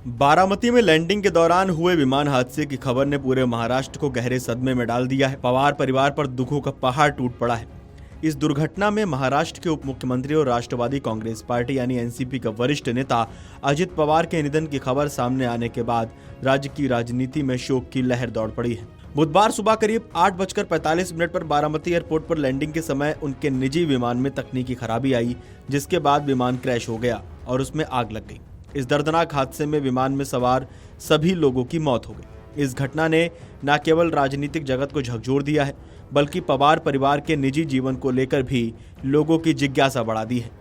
बारामती में लैंडिंग के दौरान हुए विमान हादसे की खबर ने पूरे महाराष्ट्र को गहरे सदमे में डाल दिया है। पवार परिवार पर दुखों का पहाड़ टूट पड़ा है। इस दुर्घटना में महाराष्ट्र के उप मुख्यमंत्री और राष्ट्रवादी कांग्रेस पार्टी यानी एनसीपी का वरिष्ठ नेता अजित पवार के निधन की खबर सामने आने के बाद राज्य की राजनीति में शोक की लहर दौड़ पड़ी है। बुधवार सुबह करीब 8:45 पर बारामती एयरपोर्ट पर लैंडिंग के समय उनके निजी विमान में तकनीकी खराबी आई, जिसके बाद विमान क्रैश हो गया और उसमें आग लग गई। इस दर्दनाक हादसे में विमान में सवार सभी लोगों की मौत हो गई। इस घटना ने न केवल राजनीतिक जगत को झकझोर दिया है, बल्कि पवार परिवार के निजी जीवन को लेकर भी लोगों की जिज्ञासा बढ़ा दी है।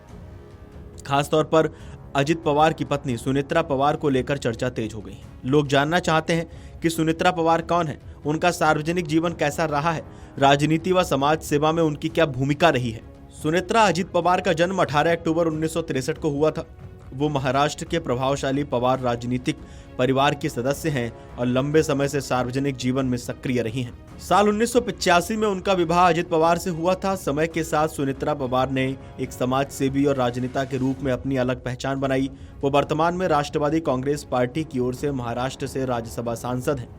खासतौर पर अजित पवार की पत्नी सुनेत्रा पवार को लेकर चर्चा तेज हो गई है। लोग जानना चाहते हैं कि सुनेत्रा पवार कौन है, उनका सार्वजनिक जीवन कैसा रहा है, राजनीति व समाज सेवा में उनकी क्या भूमिका रही है। सुनेत्रा अजित पवार का जन्म 18 अक्टूबर 1963 को हुआ था। वो महाराष्ट्र के प्रभावशाली पवार राजनीतिक परिवार के सदस्य हैं और लंबे समय से सार्वजनिक जीवन में सक्रिय रही हैं। साल 1985 में उनका विवाह अजित पवार से हुआ था। समय के साथ सुनेत्रा पवार ने एक समाज सेवी और राजनेता के रूप में अपनी अलग पहचान बनाई। वो वर्तमान में राष्ट्रवादी कांग्रेस पार्टी की ओर से महाराष्ट्र से राज्यसभा सांसद हैं।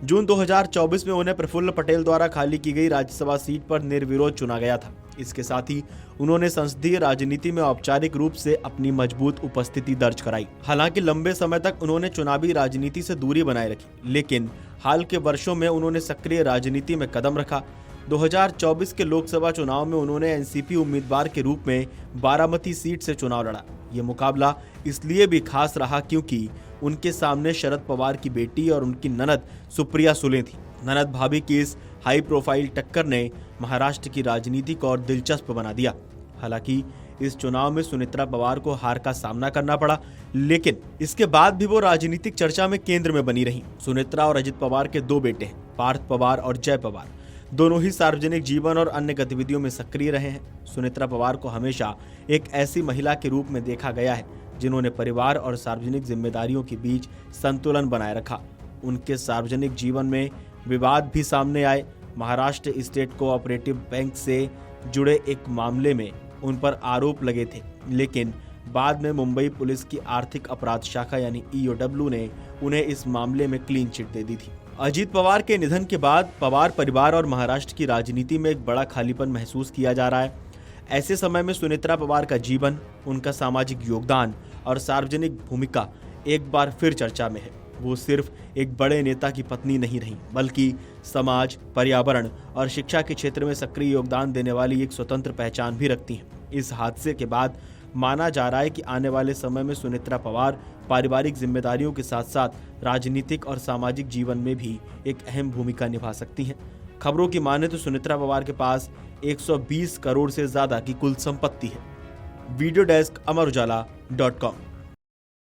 जून 2024 में उन्हें प्रफुल्ल पटेल द्वारा खाली की गई राज्यसभा सीट पर निर्विरोध चुना गया था। इसके साथ ही उन्होंने संसदीय राजनीति में औपचारिक रूप से अपनी मजबूत उपस्थिति दर्ज कराई। हालांकि लंबे समय तक उन्होंने चुनावी राजनीति से दूरी बनाए रखी, लेकिन हाल के वर्षों में उन्होंने सक्रिय राजनीति में कदम रखा। 2024 के लोकसभा चुनाव में उन्होंने एनसीपी उम्मीदवार के रूप में बारामती सीट से चुनाव लड़ा। ये मुकाबला इसलिए भी खास रहा क्योंकि उनके सामने शरद पवार की बेटी और उनकी ननद सुप्रिया सुले थी। ननद भाभी की इस हाई प्रोफाइल टक्कर ने महाराष्ट्र की राजनीति को और दिलचस्प बना दिया। हालांकि इस चुनाव में सुनेत्रा पवार को हार का सामना करना पड़ा, लेकिन इसके बाद भी वो राजनीतिक चर्चा में केंद्र में बनी रही। सुनेत्रा और अजित पवार के दो बेटे हैं, पार्थ पवार और जय पवार। दोनों ही सार्वजनिक जीवन और अन्य गतिविधियों में सक्रिय रहे हैं। सुनेत्रा पवार को हमेशा एक ऐसी महिला के रूप में देखा गया है जिन्होंने परिवार और सार्वजनिक जिम्मेदारियों के बीच संतुलन बनाए रखा। उनके सार्वजनिक जीवन में विवाद भी सामने आए। महाराष्ट्र स्टेट कोऑपरेटिव बैंक से जुड़े एक मामले में उन पर आरोप लगे थे, लेकिन बाद में मुंबई पुलिस की आर्थिक अपराध शाखा यानी ईओडब्ल्यू ने उन्हें इस मामले में क्लीन चिट दे दी थी। अजित पवार के निधन के बाद पवार परिवार और महाराष्ट्र की राजनीति में एक बड़ा खालीपन महसूस किया जा रहा है। ऐसे समय में सुनेत्रा पवार का जीवन, उनका सामाजिक योगदान और सार्वजनिक भूमिका एक बार फिर चर्चा में है। वो सिर्फ एक बड़े नेता की पत्नी नहीं रही, बल्कि समाज, पर्यावरण और शिक्षा के क्षेत्र में सक्रिय योगदान देने वाली एक स्वतंत्र पहचान भी रखती हैं। इस हादसे के बाद माना जा रहा है कि आने वाले समय में सुनेत्रा पवार पारिवारिक जिम्मेदारियों के साथ साथ राजनीतिक और सामाजिक जीवन में भी एक अहम भूमिका निभा सकती हैं। खबरों की माने तो सुनेत्रा पवार के पास 120 करोड़ से ज्यादा की कुल संपत्ति है। वीडियो डेस्क अमरउजाला.com।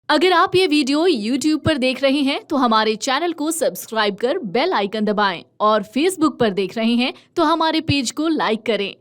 अगर आप ये वीडियो YouTube पर देख रहे हैं तो हमारे चैनल को सब्सक्राइब कर बेल आइकन दबाएं और Facebook पर देख रहे हैं तो हमारे पेज को लाइक करें।